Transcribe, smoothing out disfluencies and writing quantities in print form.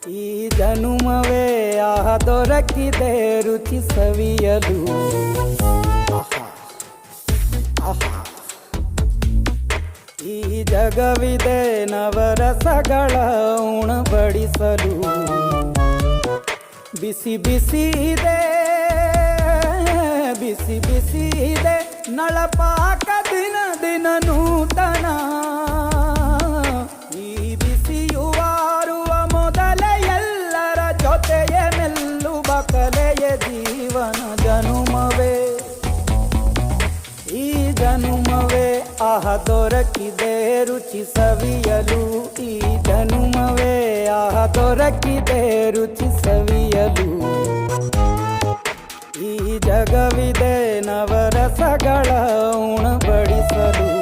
ಈ ಜನುಮವೇ ಆಹ ದೊರಕಿದೆ ರುಚಿ ಸವಿಯಲು. ಆಹಾ ಆಹಾ. ಈ ಜಗವಿದೆ ನವರಸಗಳ ಉಣಬಡಿಸಲು. ಬಿಸಿ ಬಿಸಿ ಇದೆ, ಬಿಸಿ ಬಿಸಿ ಇದೆ ನಳಪಾಕ ದಿನ ದಿನ ನೂತನ. ಈ ಬಿಸಿಯುವಾರುವ ಮೊದಲೇ ಎಲ್ಲರ ಜೊತೆಯೇ ಮೆಲ್ಲುವ ಕಲೆಯ ಜೀವನ ಜನುಮವೇ. ಈ ಜನುಮವೇ ಆಹ ದೊರಕಿದೆ ರುಚಿ ಸವಿಯಲು. ಈ ಜನುಮವೇ ಆಹ ದೊರಕಿದೆ ರುಚಿ ಸವಿಯಲು. ಈ ಜಗವಿದೆ ನವರಸಗಳ ಉಣಬಡಿಸಲು.